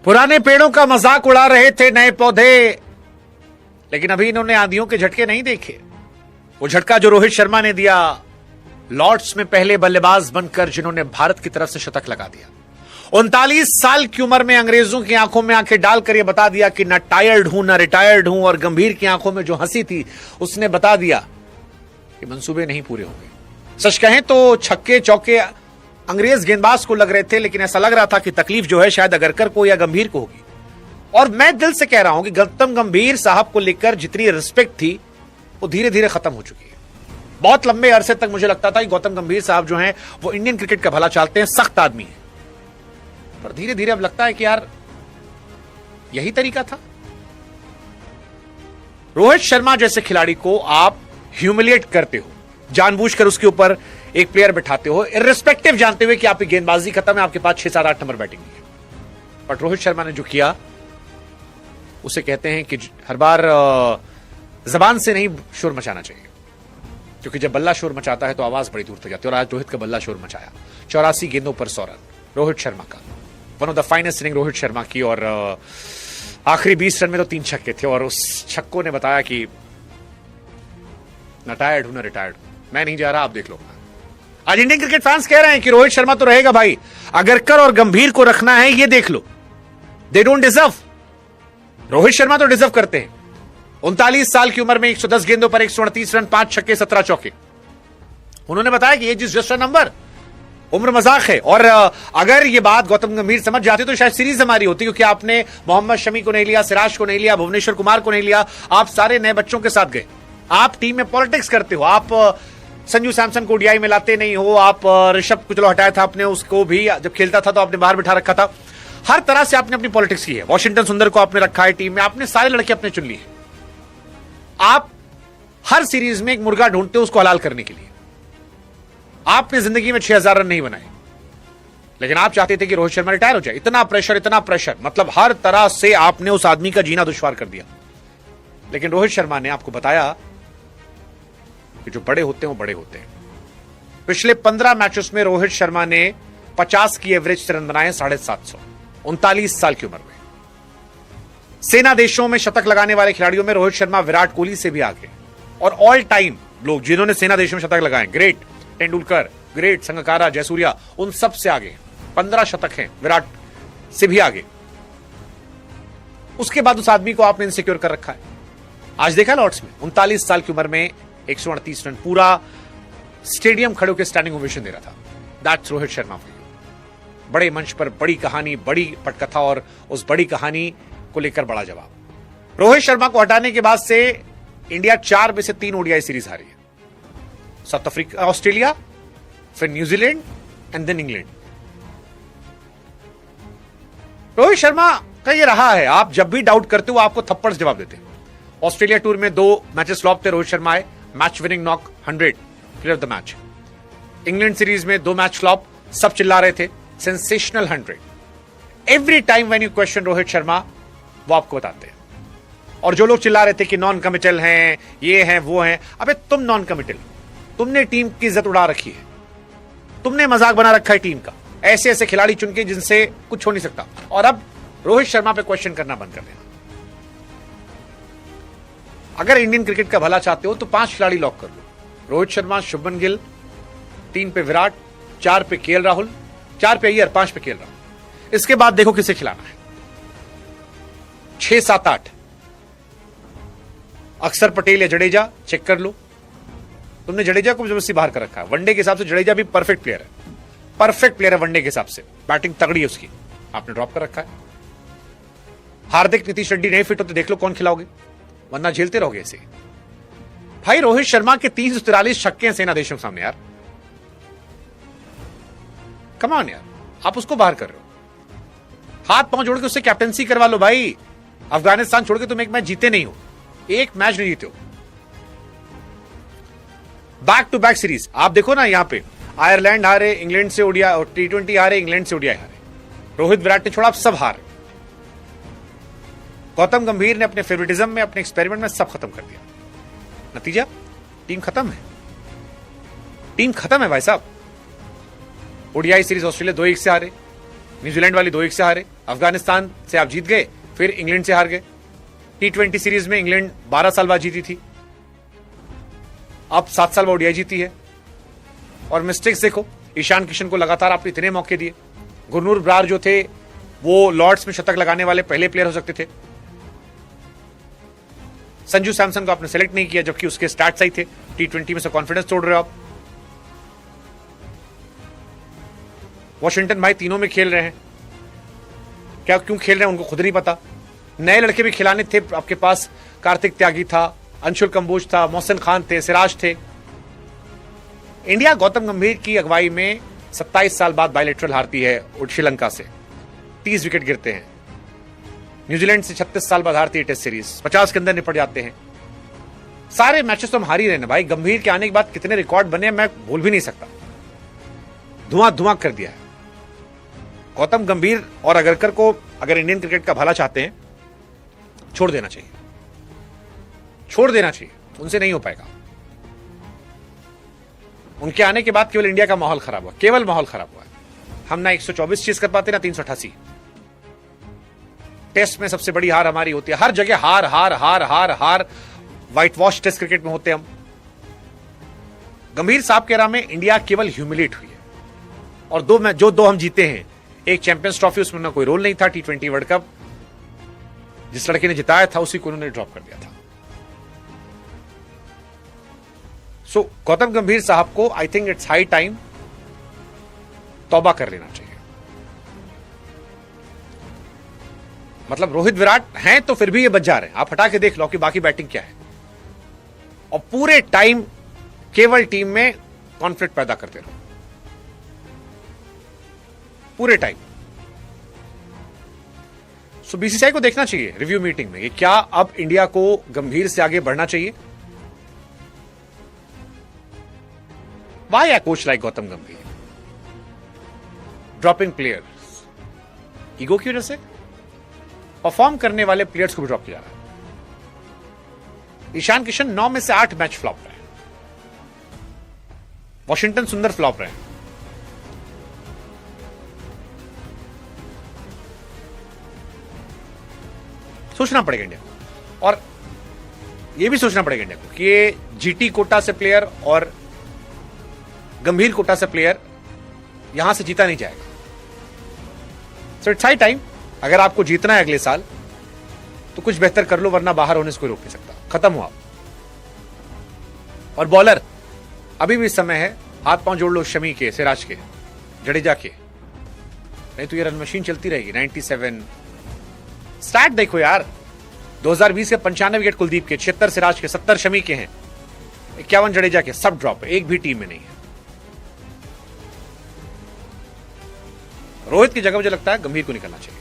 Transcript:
पुराने पेड़ों का मजाक उड़ा रहे थे नए पौधे, लेकिन अभी इन्होंने आंधियों के झटके नहीं देखे। वो झटका जो रोहित शर्मा ने दिया, लॉर्ड्स में पहले बल्लेबाज बनकर जिन्होंने भारत की तरफ से शतक लगा दिया। 39 साल की उम्र में अंग्रेजों की आंखों में आंखें डालकर यह बता दिया कि न टायर्ड हूं न रिटायर्ड हूं, और गंभीर की आंखों में जो हंसी थी उसने बता दिया कि मंसूबे नहीं पूरे होंगे। सच कहें तो छक्के चौके अंग्रेज गेंदबाज को लग रहे थे, लेकिन ऐसा लग रहा था कि तकलीफ जो है शायद अगरकर को या गंभीर को होगी। और मैं दिल से कह रहा हूं कि गौतम गंभीर साहब को लेकर जितनी रिस्पेक्ट थी वो धीरे धीरे खत्म हो चुकी है। बहुत लंबे अरसे तक मुझे लगता था कि गौतम गंभीर साहब जो हैं वो इंडियन क्रिकेट का भला चाहते हैं, सख्त आदमी है, पर धीरे धीरे अब लगता है कि यार यही तरीका था। रोहित शर्मा जैसे खिलाड़ी को आप ह्यूमिलिएट करते हो, जानबूझकर उसके ऊपर एक प्लेयर बिठाते हो, इर्रिस्पेक्टिव जानते हुए कि आपकी गेंदबाजी खत्म है, आपके पास 6, 7, 8 नंबर बैटिंग है। बट रोहित शर्मा ने जो किया उसे कहते हैं कि हर बार जबान से नहीं शोर मचाना चाहिए, क्योंकि जब बल्ला शोर मचाता है तो आवाज बड़ी दूर तक जाती है। और आज रोहित का बल्ला शोर मचाया, 84 गेंदों पर 100 रन रोहित शर्मा का, one of the finest inning Rohit Sharma की। और आखिरी 20 रन में तो 3 छक्के थे, और उस छक्कों ने बताया कि न टायर्ड हूं न रिटायर्ड हूं, मैं नहीं जा रहा, आप देख लो। आज इंडियन क्रिकेट फैंस कह रहे हैं कि रोहित शर्मा तो रहेगा भाई, अगरकर और गंभीर को रखना है, ये देख लो, they don't deserve. Rohit Sharma तो डिजर्व करते हैं। 39 साल की उम्र में 110 गेंदों पर 138 रन, 5 छक्के 17 चौके। उन्होंने बताया कि age is just a number, उम्र मजाक है। और अगर ये बात गौतम गंभीर समझ जाते तो शायद सीरीज हमारी होती, क्योंकि आपने मोहम्मद शमी को नहीं लिया, सिराज को नहीं लिया, भुवनेश्वर कुमार को नहीं लिया, आप सारे नए बच्चों के साथ गए। आप टीम में पॉलिटिक्स करते हो, आप संजू सैमसन को ओडीआई में लाते नहीं हो, आप ऋषभ को चलो हटाया था आपने, उसको भी जब खेलता था तो आपने बाहर बिठा रखा था। हर तरह से आपने अपनी पॉलिटिक्स की है। वॉशिंगटन सुंदर को आपने रखा है टीम में, आपने सारे लड़के अपने चुन लिए। आप हर सीरीज में एक मुर्गा ढूंढते हो उसको हलाल करने के लिए। आपने जिंदगी में 6000 रन नहीं बनाए, लेकिन आप चाहते थे कि रोहित शर्मा रिटायर हो जाए। इतना प्रेशर, मतलब हर तरह से आपने उस आदमी का जीना दुश्वार कर दिया। लेकिन रोहित शर्मा ने आपको बताया कि जो बड़े होते हैं वो बड़े होते हैं। पिछले 15 मैचेस में रोहित शर्मा ने 50 की एवरेज से रन बनाए, 750, 39 साल की उम्र में। सेना देशों में शतक लगाने वाले खिलाड़ियों में रोहित शर्मा विराट कोहली से भी आगे, और ऑल टाइम लोग जिन्होंने सेना देशों में शतक लगाए, ग्रेट तेंदुलकर, ग्रेट संगकारा, जयसूर्या, उन सब से आगे 15 शतक हैं, विराट से भी आगे। उसके बाद उस आदमी को आपने इनसिक्योर कर रखा है। आज देखा लॉर्ड्स में 39 साल की उम्र में 138 रन, पूरा स्टेडियम खड़े होकर स्टैंडिंग ओवेशन दे रहा था। That's Rohit Sharma for you. बड़े मंच पर बड़ी कहानी, बड़ी पटकथा, और उस बड़ी कहानी को लेकर बड़ा जवाब। रोहित शर्मा को हटाने के बाद से इंडिया 4 में से 3 ओडीआई सीरीज हारी है। साउथ अफ्रीका, ऑस्ट्रेलिया, फिर New Zealand and then England. Rohit Sharma का ये रहा है, आप जब भी डाउट करते हो आपको थप्पड़ से जवाब देते हैं। ऑस्ट्रेलिया टूर में 2 मैचेस फ्लॉप थे, रोहित शर्मा आए, match winning knock 100, player of the match. England series में 2 मैच फ्लॉप, सब चिल्ला रहे थे, sensational 100। Every time when you question Rohit Sharma, वो आपको बताते हैं। और जो लोग चिल्ला रहे थे कि नॉन कमिटल हैं, ये हैं, वो हैं, अबे तुम नॉन कमिटल, तुमने टीम की इज्जत उड़ा रखी है, तुमने मजाक बना रखा है टीम का, ऐसे ऐसे खिलाड़ी चुन के जिनसे कुछ हो नहीं सकता। और अब रोहित शर्मा पे क्वेश्चन करना बंद कर देना। अगर इंडियन क्रिकेट का भला चाहते हो तो 5 खिलाड़ी लॉक कर लो, रोहित शर्मा, शुभमन गिल, 3 पे विराट, 4 पे केएल राहुल, 4 पे अय्यर, 5 पे केएल राहुल। इसके बाद देखो किसे खिलाना है। 6, 7, 8 अक्षर पटेल या जडेजा, चेक कर लो। तुमने जडेजा को जबरदस्ती बाहर कर रखा है। वनडे के हिसाब से जडेजा भी परफेक्ट प्लेयर है, परफेक्ट प्लेयर है वनडे के हिसाब से, बैटिंग तगड़ी है उसकी, आपने ड्रॉप कर रखा है। हार्दिक, नीतीश रेड्डी नहीं फिट होते, देख लो कौन खिलाओगे, वरना झेलते रहोगे ऐसे। भाई रोहित शर्मा के 343 छक्के हैं सेना देशों के सामने यार, कम ऑन यार, आप उसको बाहर कर रहे हो। हाथ पांव जोड़ के उससे कैप्टनसी करवा लो भाई। अफगानिस्तान छोड़ के तुम एक मैच जीते नहीं हो, एक मैच नहीं जीते हो। बैक टू बैक सीरीज आप देखो ना, यहां पे आयरलैंड हारे, इंग्लैंड से ओडिया, T20 हारे, इंग्लैंड से ओडीआई हारे, रोहित विराट ने छोड़ा, आप सब हारे। गौतम गंभीर ने अपने फेवरेटिज्म में, अपने एक्सपेरिमेंट में सब खत्म कर दिया। नतीजा, टीम खत्म है, टीम खत्म है भाई साहब। ओडीआई सीरीज ऑस्ट्रेलिया 2-1 से हारे, न्यूजीलैंड वाली 2-1 से हारे, अफगानिस्तान से आप जीत गए, फिर इंग्लैंड से हार गए। T20 सीरीज में इंग्लैंड 12 साल बाद जीती थी, अब 7 साल बाद ओडीआई जीती है। और मिस्टेक्स देखो, ईशान किशन को लगातार आपने इतने मौके दिए। गुरनूर ब्रार जो थे वो लॉर्ड्स में शतक लगाने वाले पहले प्लेयर हो सकते थे। संजू सैमसन को आपने सेलेक्ट नहीं किया, जबकि उसके स्टार्ट सही थे। T20 में से कॉन्फिडेंस तोड़ रहे हो आप। वॉशिंगटन भाई तीनों में खेल रहे हैं, क्या क्यों खेल रहे हैं उनको खुद नहीं पता। नए लड़के भी खिलाने थे आपके पास, कार्तिक त्यागी था, अंशुल कंबोज था, मोहसिन खान थे, सिराज थे। इंडिया गौतम गंभीर की अगुवाई में 27 साल बाद बायलैटरल हारती है श्रीलंका से, 30 विकेट गिरते हैं। न्यूजीलैंड से 36 साल बाद हारती है टेस्ट सीरीज, 50 के अंदर निपट जाते हैं। सारे मैचेस तो हम हार ही रहे हैं भाई। गंभीर के आने के बाद कितने रिकॉर्ड बने मैं भूल भी नहीं सकता, धुआं धुआं कर दिया है। गौतम गंभीर और अगरकर को अगर इंडियन क्रिकेट का भला चाहते हैं, छोड़ देना चाहिए, छोड़ देना चाहिए, उनसे नहीं हो पाएगा। उनके आने के बाद केवल इंडिया का माहौल खराब हुआ, केवल माहौल खराब हुआ है। हम ना 124 चीज कर पाते ना 388। टेस्ट में सबसे बड़ी हार हमारी होती है, हर जगह हार हार हार हार हार। व्हाइट वॉश टेस्ट क्रिकेट में होते हम। गंभीर साहब के राह में इंडिया केवल ह्यूमिलेट हुई है। और दो हम जीते हैं, एक चैंपियंस ट्रॉफी, उसमें ना कोई रोल नहीं था। T20 वर्ल्ड कप जिस लड़के ने जिताया था उसी को उन्होंने ड्रॉप कर दिया था। सो गौतम गंभीर साहब को I think it's high time तौबा कर लेना चाहिए। मतलब रोहित विराट हैं तो फिर भी ये बच जा रहे हैं, आप हटा के देख लो कि बाकी बैटिंग क्या है। और पूरे टाइम केवल टीम में कॉन्फ्लिक्ट पैदा करते रहो, पूरे टाइम। सो बीसीसीआई को देखना चाहिए रिव्यू मीटिंग में कि क्या अब इंडिया को गंभीर से आगे बढ़ना चाहिए। Why a coach like Gautam Gambhir dropping players? Ego की वजह से? परफॉर्म करने वाले प्लेयर्स को भी ड्रॉप किया जा रहा है। ईशान किशन 9 में से 8 मैच फ्लॉप रहे। वॉशिंगटन सुंदर फ्लॉप रहे। सोचना पड़ेगा इंडिया को, और यह भी सोचना पड़ेगा इंडिया को कि ये जीटी कोटा से प्लेयर और गंभीर कोटा से प्लेयर यहां से जीता नहीं जाएगा। सो इट्स हाई टाइम, अगर आपको जीतना है अगले साल तो कुछ बेहतर कर लो, वरना बाहर होने से कोई रोक नहीं सकता। खत्म हुआ। और बॉलर अभी भी समय है, हाथ पांव जोड़ लो शमी के, सिराज के, जडेजा के, नहीं तो ये रन मशीन चलती रहेगी। 97 स्टार्ट देखो यार, 2020 के 95 विकेट कुलदीप के, 76 सिराज के, 70 शमी के हैं, 51 जडेजा के, सब ड्रॉप है, एक भी टीम में नहीं है। रोहित की जगह मुझे लगता है गंभीर को निकलना चाहिए।